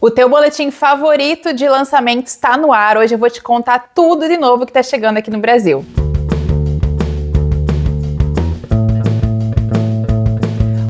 O teu boletim favorito de lançamento está no ar. Hoje eu vou te contar tudo de novo que está chegando aqui no Brasil.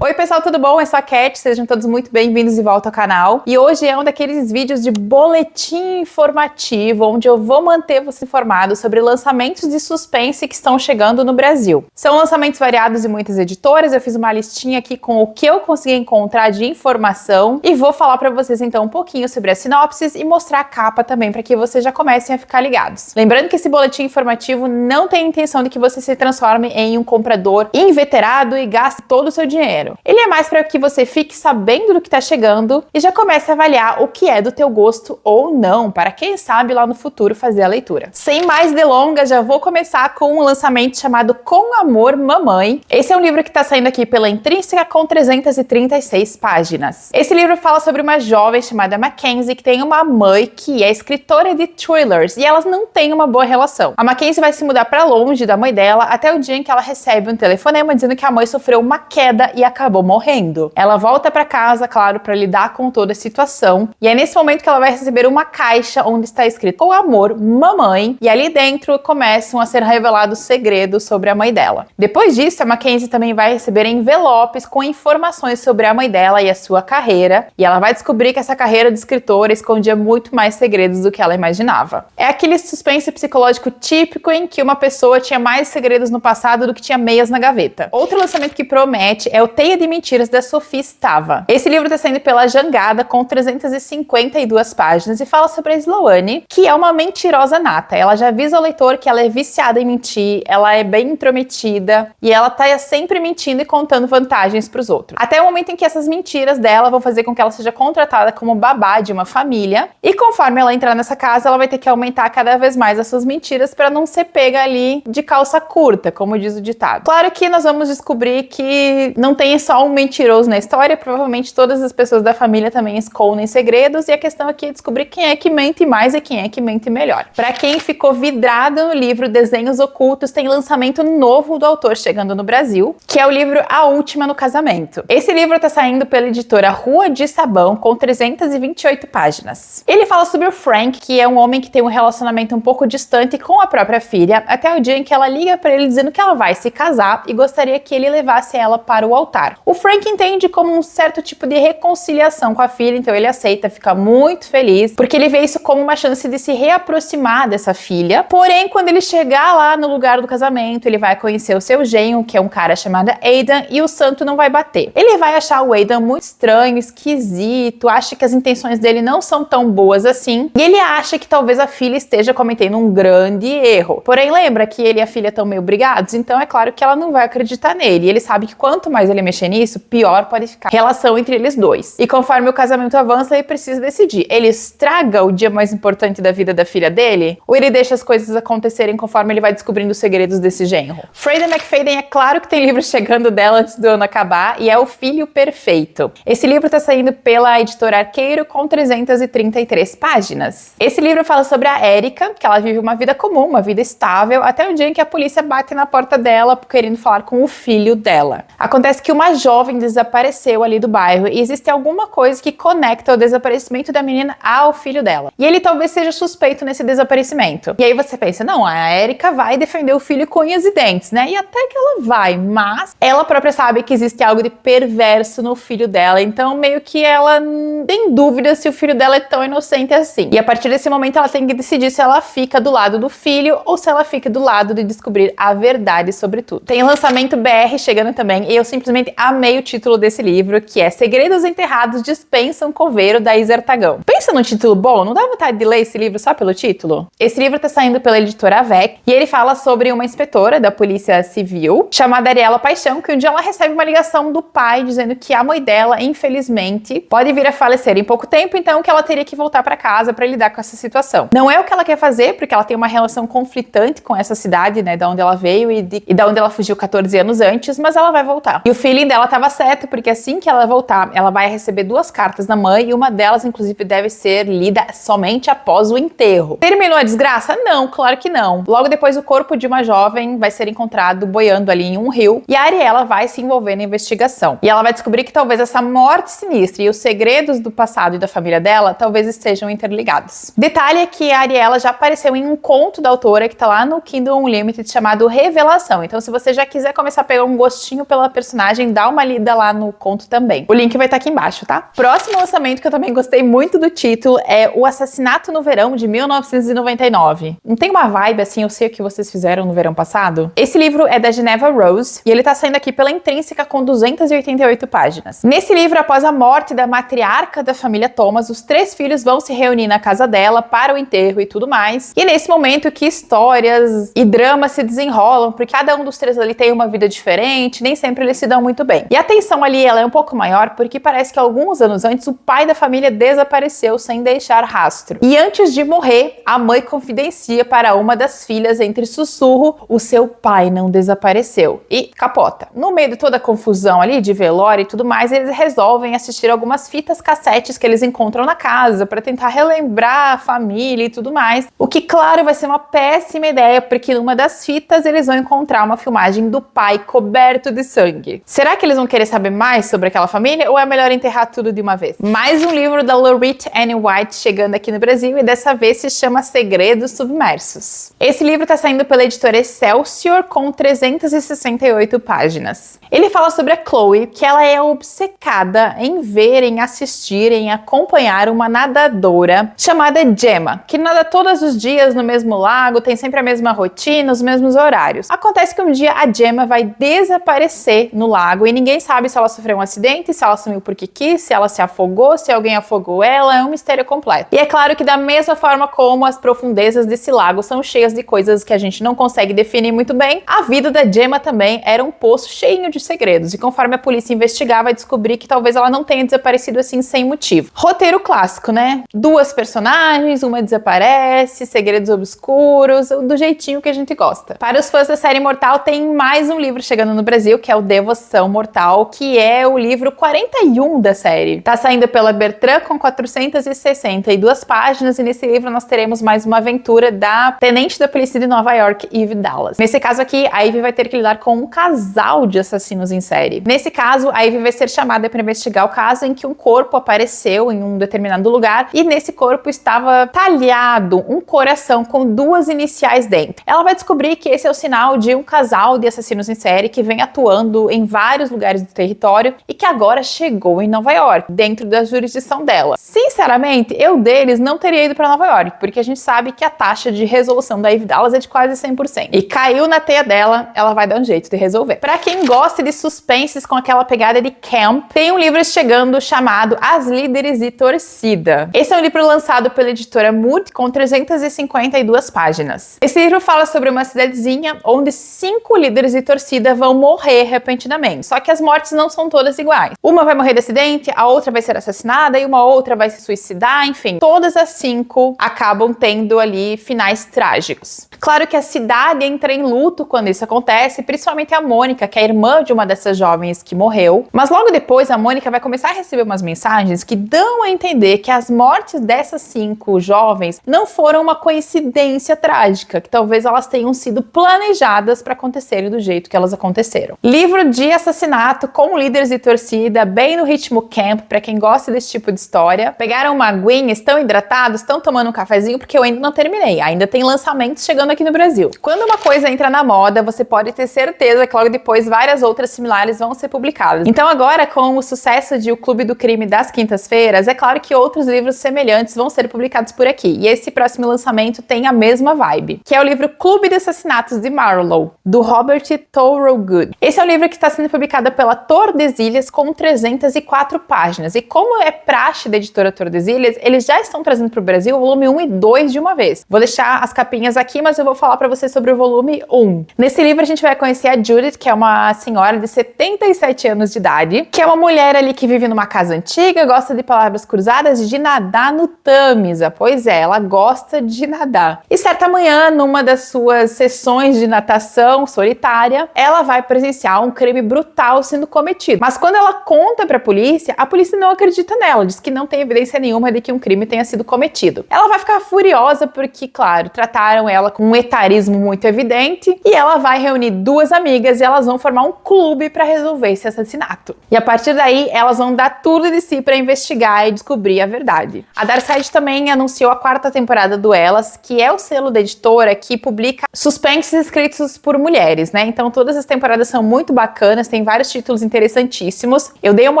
Oi pessoal, tudo bom? Eu sou a Cat, sejam todos muito bem-vindos de volta ao canal. E hoje é um daqueles vídeos de boletim informativo, onde eu vou manter você informado sobre lançamentos de suspense que estão chegando no Brasil. São lançamentos variados de muitas editoras, eu fiz uma listinha aqui com o que eu consegui encontrar de informação e vou falar para vocês então um pouquinho sobre as sinopses e mostrar a capa também para que vocês já comecem a ficar ligados. Lembrando que esse boletim informativo não tem a intenção de que você se transforme em um comprador inveterado e gaste todo o seu dinheiro. Ele é mais para que você fique sabendo do que está chegando e já comece a avaliar o que é do teu gosto ou não, para quem sabe lá no futuro fazer a leitura. Sem mais delongas, já vou começar com um lançamento chamado Com Amor, Mamãe. Esse é um livro que está saindo aqui pela Intrínseca com 336 páginas. Esse livro fala sobre uma jovem chamada Mackenzie que tem uma mãe que é escritora de thrillers e elas não têm uma boa relação. A Mackenzie vai se mudar para longe da mãe dela até o dia em que ela recebe um telefonema dizendo que a mãe sofreu uma queda e acabou morrendo. Ela volta para casa, claro, para lidar com toda a situação. E é nesse momento que ela vai receber uma caixa onde está escrito Com Amor, Mamãe. E ali dentro começam a ser revelados segredos sobre a mãe dela. Depois disso, a Mackenzie também vai receber envelopes com informações sobre a mãe dela e a sua carreira. E ela vai descobrir que essa carreira de escritora escondia muito mais segredos do que ela imaginava. É aquele suspense psicológico típico em que uma pessoa tinha mais segredos no passado do que tinha meias na gaveta. Outro lançamento que promete é o Teia de Mentiras da Sofia Stava. Esse livro está saindo pela Jangada com 352 páginas e fala sobre a Sloane, que é uma mentirosa nata. Ela já avisa o leitor que ela é viciada em mentir, ela é bem intrometida e ela tá sempre mentindo e contando vantagens para os outros. Até o momento em que essas mentiras dela vão fazer com que ela seja contratada como babá de uma família e conforme ela entrar nessa casa, ela vai ter que aumentar cada vez mais as suas mentiras para não ser pega ali de calça curta, como diz o ditado. Claro que nós vamos descobrir que não tem só um mentiroso na história, provavelmente todas as pessoas da família também escondem segredos e a questão aqui é descobrir quem é que mente mais e quem é que mente melhor. Para quem ficou vidrado no livro Desenhos Ocultos, tem lançamento novo do autor chegando no Brasil, que é o livro A Última no Casamento. Esse livro está saindo pela editora Rua de Sabão com 328 páginas. Ele fala sobre o Frank, que é um homem que tem um relacionamento um pouco distante com a própria filha, até o dia em que ela liga para ele dizendo que ela vai se casar e gostaria que ele levasse ela para o altar. O Frank entende como um certo tipo de reconciliação com a filha, então ele aceita, fica muito feliz, porque ele vê isso como uma chance de se reaproximar dessa filha. Porém, quando ele chegar lá no lugar do casamento, ele vai conhecer o seu genro, que é um cara chamado Aidan, e o santo não vai bater. Ele vai achar o Aidan muito estranho, esquisito, acha que as intenções dele não são tão boas assim, e ele acha que talvez a filha esteja cometendo um grande erro. Porém, lembra que ele e a filha estão meio brigados, então é claro que ela não vai acreditar nele. E ele sabe que quanto mais ele mexer nisso, pior pode ficar a relação entre eles dois. E conforme o casamento avança, ele precisa decidir. Ele estraga o dia mais importante da vida da filha dele? Ou ele deixa as coisas acontecerem conforme ele vai descobrindo os segredos desse genro? Freida McFadden, é claro que tem livro chegando dela antes do ano acabar, e é O Filho Perfeito. Esse livro está saindo pela editora Arqueiro com 333 páginas. Esse livro fala sobre a Erika, que ela vive uma vida comum, uma vida estável, até o dia em que a polícia bate na porta dela querendo falar com o filho dela. Acontece que uma jovem desapareceu ali do bairro e existe alguma coisa que conecta o desaparecimento da menina ao filho dela. E ele talvez seja suspeito nesse desaparecimento. E aí você pensa, não, a Erika vai defender o filho com unhas e dentes, né? E até que ela vai, mas ela própria sabe que existe algo de perverso no filho dela, então meio que ela tem dúvida se o filho dela é tão inocente assim. E a partir desse momento ela tem que decidir se ela fica do lado do filho ou se ela fica do lado de descobrir a verdade sobre tudo. Tem lançamento BR chegando também e eu simplesmente amei o título desse livro, que é Segredos Enterrados Dispensam Coveiro, da Isa Artagão. Pensa num título bom? Não dá vontade de ler esse livro só pelo título? Esse livro tá saindo pela editora Avec e ele fala sobre uma inspetora da Polícia Civil chamada Ariela Paixão, que um dia ela recebe uma ligação do pai dizendo que a mãe dela, infelizmente, pode vir a falecer em pouco tempo, então que ela teria que voltar para casa para lidar com essa situação. Não é o que ela quer fazer, porque ela tem uma relação conflitante com essa cidade, né, da onde ela veio e da onde ela fugiu 14 anos antes, mas ela vai voltar. E o feeling dela estava certa, porque assim que ela voltar, ela vai receber 2 cartas da mãe e uma delas, inclusive, deve ser lida somente após o enterro. Terminou a desgraça? Não, claro que não. Logo depois, o corpo de uma jovem vai ser encontrado boiando ali em um rio e a Ariella vai se envolver na investigação. E ela vai descobrir que talvez essa morte sinistra e os segredos do passado e da família dela talvez estejam interligados. Detalhe é que a Ariella já apareceu em um conto da autora que tá lá no Kindle Unlimited chamado Revelação. Então, se você já quiser começar a pegar um gostinho pela personagem, dá uma lida lá no conto também. O link vai estar aqui embaixo, tá? Próximo lançamento que eu também gostei muito do título é O Assassinato no Verão de 1999. Não tem uma vibe assim, eu sei o que vocês fizeram no verão passado? Esse livro é da Geneva Rose e ele tá saindo aqui pela Intrínseca com 288 páginas. Nesse livro, após a morte da matriarca da família Thomas, os 3 filhos vão se reunir na casa dela para o enterro e tudo mais. E nesse momento que histórias e dramas se desenrolam, porque cada um dos 3 ali tem uma vida diferente, nem sempre eles se dão muito bem. E a tensão ali, ela é um pouco maior, porque parece que alguns anos antes o pai da família desapareceu sem deixar rastro. E antes de morrer, a mãe confidencia para uma das filhas entre sussurro: o seu pai não desapareceu. E capota. No meio de toda a confusão ali de velório e tudo mais, eles resolvem assistir algumas fitas cassetes que eles encontram na casa para tentar relembrar a família e tudo mais. O que, claro, vai ser uma péssima ideia, porque numa das fitas eles vão encontrar uma filmagem do pai coberto de sangue. Será que eles vão querer saber mais sobre aquela família ou é melhor enterrar tudo de uma vez? Mais um livro da Laurit Anne White chegando aqui no Brasil e dessa vez se chama Segredos Submersos. Esse livro está saindo pela editora Excelsior com 368 páginas. Ele fala sobre a Chloe, que ela é obcecada em ver, em assistir, em acompanhar uma nadadora chamada Gemma, que nada todos os dias no mesmo lago, tem sempre a mesma rotina, os mesmos horários. Acontece que um dia a Gemma vai desaparecer no lago e ninguém sabe se ela sofreu um acidente, se ela sumiu porque quis, se ela se afogou, se alguém afogou ela, é um mistério completo. E é claro que da mesma forma como as profundezas desse lago são cheias de coisas que a gente não consegue definir muito bem, a vida da Gemma também era um poço cheio de segredos, e conforme a polícia investigar, vai descobrir que talvez ela não tenha desaparecido assim sem motivo. Roteiro clássico, né? 2 personagens, uma desaparece, segredos obscuros, do jeitinho que a gente gosta. Para os fãs da série Imortal, tem mais um livro chegando no Brasil, que é o Devoção Mortal, que é o livro 41 da série. Tá saindo pela Bertrand com 462 páginas, e nesse livro nós teremos mais uma aventura da tenente da polícia de Nova York, Eve Dallas. Nesse caso aqui, a Eve vai ter que lidar com um casal de assassinos em série. Nesse caso, a Eve vai ser chamada para investigar o caso em que um corpo apareceu em um determinado lugar e nesse corpo estava talhado um coração com 2 iniciais dentro. Ela vai descobrir que esse é o sinal de um casal de assassinos em série que vem atuando em vários lugares do território e que agora chegou em Nova York, dentro da jurisdição dela. Sinceramente, eu deles não teria ido para Nova York, porque a gente sabe que a taxa de resolução da Eve Dallas é de quase 100%. E caiu na teia dela, ela vai dar um jeito de resolver. Para quem gosta de suspenses com aquela pegada de camp, tem um livro chegando chamado As Líderes de Torcida. Esse é um livro lançado pela editora Mood com 352 páginas. Esse livro fala sobre uma cidadezinha onde 5 líderes de torcida vão morrer repentinamente. Só que as mortes não são todas iguais. Uma vai morrer de acidente, a outra vai ser assassinada e uma outra vai se suicidar, enfim. Todas as 5 acabam tendo ali finais trágicos. Claro que a cidade entra em luto quando isso acontece, principalmente a Mônica, que é a irmã de uma dessas jovens que morreu. Mas logo depois a Mônica vai começar a receber umas mensagens que dão a entender que as mortes dessas 5 jovens não foram uma coincidência trágica, que talvez elas tenham sido planejadas para acontecerem do jeito que elas aconteceram. Livro de assassinato com líderes de torcida, bem no ritmo camp, para quem gosta desse tipo de história. Pegaram uma aguinha, estão hidratados, estão tomando um cafezinho, porque eu ainda não terminei. Ainda tem lançamentos chegando aqui no Brasil. Quando uma coisa entra na moda, você pode ter certeza que logo depois várias outras similares vão ser publicadas. Então agora, com o sucesso de O Clube do Crime das Quintas-Feiras, é claro que outros livros semelhantes vão ser publicados por aqui. E esse próximo lançamento tem a mesma vibe, que é o livro Clube de Assassinatos de Marlowe, do Robert Thorogood. Esse é um livro que está sendo publicado pela Tordesilhas com 304 páginas. E como é praxe da editora Tordesilhas, eles já estão trazendo para o Brasil o volume 1 e 2 de uma vez. Vou deixar as capinhas aqui, mas eu vou falar para vocês sobre o volume 1. Nesse livro a gente vai conhecer a Judith, que é uma senhora de 77 anos de idade, que é uma mulher ali que vive numa casa antiga, gosta de palavras cruzadas, de nadar no Tâmisa. Pois é, ela gosta de nadar. E certa manhã, numa das suas sessões de natação solitária, ela vai presenciar um crime brutal brutal sendo cometido. Mas quando ela conta pra polícia, a polícia não acredita nela, diz que não tem evidência nenhuma de que um crime tenha sido cometido. Ela vai ficar furiosa porque, claro, trataram ela com um etarismo muito evidente e ela vai reunir duas amigas e elas vão formar um clube pra resolver esse assassinato. E a partir daí, elas vão dar tudo de si pra investigar e descobrir a verdade. A Dark Side também anunciou a 4ª temporada do Elas, que é o selo da editora que publica suspenses escritos por mulheres, né? Então todas as temporadas são muito bacanas, tem vários títulos interessantíssimos. Eu dei uma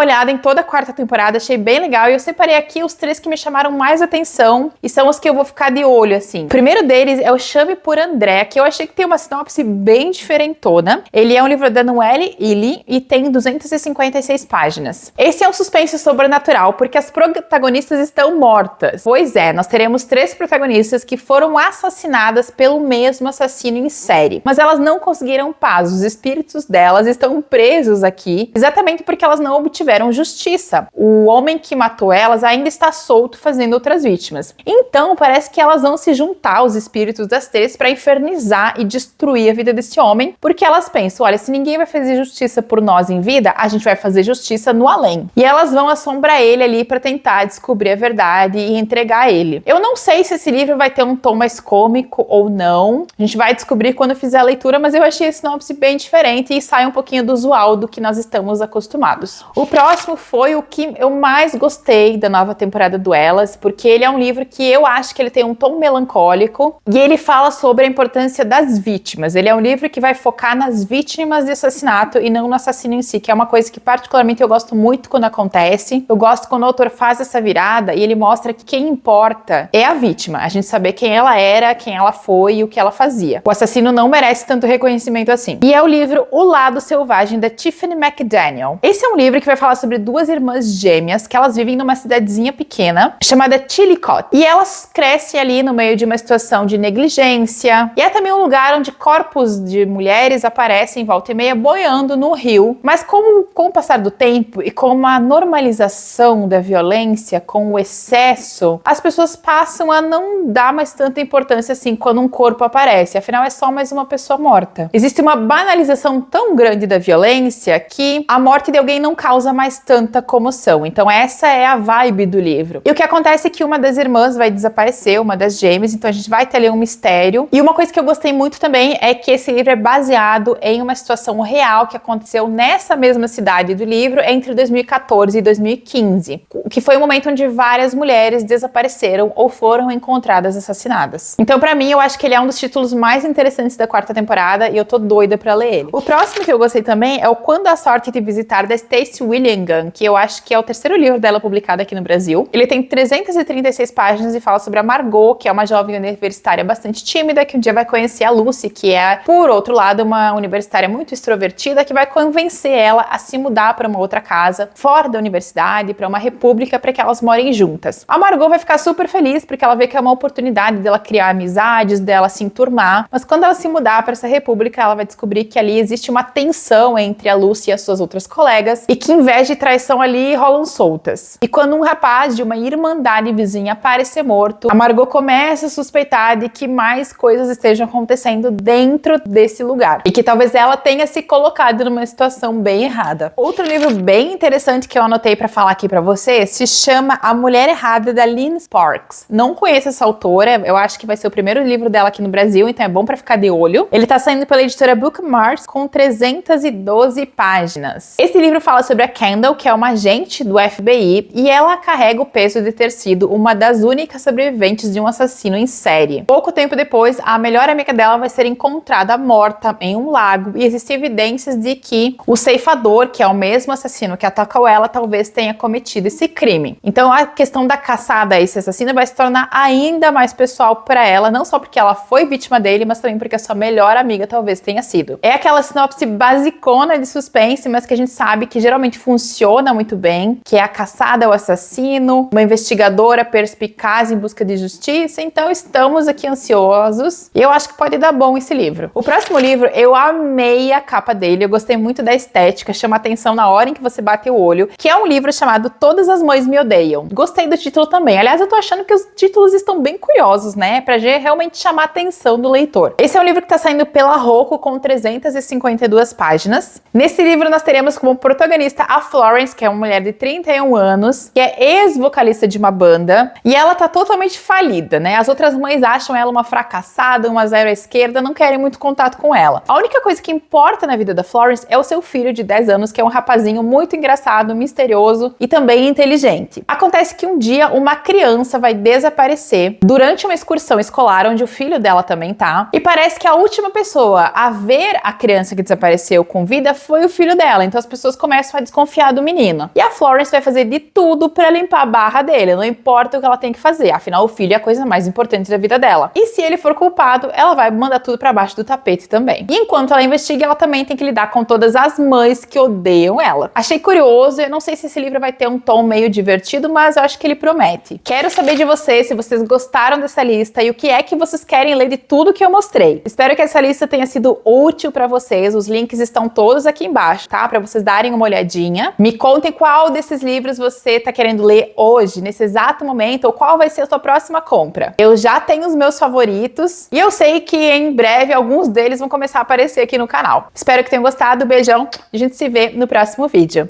olhada em toda a 4ª temporada, achei bem legal e eu separei aqui os 3 que me chamaram mais atenção e são os que eu vou ficar de olho, assim. O primeiro deles é o Chame por André, que eu achei que tem uma sinopse bem diferentona. Ele é um livro da Noelle Illy e tem 256 páginas. Esse é um suspense sobrenatural, porque as protagonistas estão mortas. Pois é, nós teremos 3 protagonistas que foram assassinadas pelo mesmo assassino em série. Mas elas não conseguiram paz, os espíritos delas estão presos aqui, exatamente porque elas não obtiveram justiça. O homem que matou elas ainda está solto fazendo outras vítimas. Então, parece que elas vão se juntar aos espíritos das 3 para infernizar e destruir a vida desse homem, porque elas pensam, olha, se ninguém vai fazer justiça por nós em vida, a gente vai fazer justiça no além. E elas vão assombrar ele ali para tentar descobrir a verdade e entregar ele. Eu não sei se esse livro vai ter um tom mais cômico ou não. A gente vai descobrir quando fizer a leitura, mas eu achei esse sinopse bem diferente e sai um pouquinho do usual do que nós estamos acostumados. O próximo foi o que eu mais gostei da nova temporada do Elas, porque ele é um livro que eu acho que ele tem um tom melancólico e ele fala sobre a importância das vítimas. Ele é um livro que vai focar nas vítimas de assassinato e não no assassino em si, que é uma coisa que particularmente eu gosto muito quando acontece. Eu gosto quando o autor faz essa virada e ele mostra que quem importa é a vítima, a gente saber quem ela era, quem ela foi e o que ela fazia. O assassino não merece tanto reconhecimento assim. E é o livro O Lado Selvagem, da Tiffany McDaniel. Esse é um livro que vai falar sobre 2 irmãs gêmeas que elas vivem numa cidadezinha pequena chamada Chillicothe. E elas crescem ali no meio de uma situação de negligência. E é também um lugar onde corpos de mulheres aparecem volta e meia boiando no rio. Mas com o passar do tempo e com a normalização da violência, com o excesso, as pessoas passam a não dar mais tanta importância assim quando um corpo aparece. Afinal, é só mais uma pessoa morta. Existe uma banalização tão grande da violência que a morte de alguém não causa mais tanta comoção. Então essa é a vibe do livro. E o que acontece é que uma das irmãs vai desaparecer, uma das gêmeas, então a gente vai ter ali um mistério. E uma coisa que eu gostei muito também é que esse livro é baseado em uma situação real que aconteceu nessa mesma cidade do livro entre 2014 e 2015, que foi o momento onde várias mulheres desapareceram ou foram encontradas assassinadas. Então, pra mim, eu acho que ele é um dos títulos mais interessantes da 4ª temporada e eu tô doida pra ler ele. O próximo que eu gostei também é o Quando a Sorte Te Visitar, da Stacey Willingham, que eu acho que é o 3º livro dela publicado aqui no Brasil. Ele tem 336 páginas e fala sobre a Margot, que é uma jovem universitária bastante tímida, que um dia vai conhecer a Lucy, que é, por outro lado, uma universitária muito extrovertida, que vai convencer ela a se mudar para uma outra casa, fora da universidade, para uma república, para que elas morem juntas. A Margot vai ficar super feliz, porque ela vê que é uma oportunidade dela criar amizades, dela se enturmar, mas quando ela se mudar para essa república, ela vai descobrir que ali existe uma tensão entre a Lucy e as suas outras colegas, e que inveja e traição ali rolam soltas. E quando um rapaz de uma irmandade vizinha aparecer morto, a Margot começa a suspeitar de que mais coisas estejam acontecendo dentro desse lugar, e que talvez ela tenha se colocado numa situação bem errada. Outro livro bem interessante que eu anotei para falar aqui para você se chama A Mulher Errada, da Lynn Sparks. Não conheço essa autora, eu acho que vai ser o primeiro livro dela aqui no Brasil, então é bom para ficar de olho. Ele tá saindo pela editora Bookmark com 312 páginas. Esse livro fala sobre a Kendall, que é uma agente do FBI, e ela carrega o peso de ter sido uma das únicas sobreviventes de um assassino em série. Pouco tempo depois, a melhor amiga dela vai ser encontrada morta em um lago e existem evidências de que o ceifador, que é o mesmo assassino que atacou ela, talvez tenha cometido esse crime. Então a questão da caçada a esse assassino vai se tornar ainda mais pessoal para ela, não só porque ela foi vítima dele, mas também porque a sua melhor amiga talvez tenha sido. É aquela sinopse basicona de suspense, mas que a gente sabe que geralmente funciona muito bem, que é a caçada ao assassino, uma investigadora perspicaz em busca de justiça, então estamos aqui ansiosos e eu acho que pode dar bom esse livro. O próximo livro, eu amei a capa dele, eu gostei muito da estética, chama atenção na hora em que você bate o olho, que é um livro chamado Todas as Mães Me Odeiam. Gostei do título também, aliás eu tô achando que os títulos estão bem curiosos, né, pra realmente chamar a atenção do leitor. Esse é um livro que tá saindo pela Rocco com 352 páginas, Nesse livro nós teremos como protagonista a Florence, que é uma mulher de 31 anos, que é ex-vocalista de uma banda, e ela tá totalmente falida, né? As outras mães acham ela uma fracassada, uma zero à esquerda, não querem muito contato com ela. A única coisa que importa na vida da Florence é o seu filho de 10 anos, que é um rapazinho muito engraçado, misterioso e também inteligente. Acontece que um dia uma criança vai desaparecer durante uma excursão escolar, onde o filho dela também tá, e parece que a última pessoa a ver a criança que desapareceu com vida foi o filho dela, então as pessoas começam a desconfiar do menino. E a Florence vai fazer de tudo pra limpar a barra dele, não importa o que ela tem que fazer, afinal o filho é a coisa mais importante da vida dela. E se ele for culpado, ela vai mandar tudo pra baixo do tapete também. E enquanto ela investiga, ela também tem que lidar com todas as mães que odeiam ela. Achei curioso, eu não sei se esse livro vai ter um tom meio divertido, mas eu acho que ele promete. Quero saber de vocês se vocês gostaram dessa lista e o que é que vocês querem ler de tudo que eu mostrei. Espero que essa lista tenha sido útil pra vocês, os links estão todos aqui embaixo, tá? Pra vocês darem uma olhadinha. Me contem qual desses livros você tá querendo ler hoje, nesse exato momento, ou qual vai ser a sua próxima compra. Eu já tenho os meus favoritos e eu sei que em breve alguns deles vão começar a aparecer aqui no canal. Espero que tenham gostado, beijão, a gente se vê no próximo vídeo.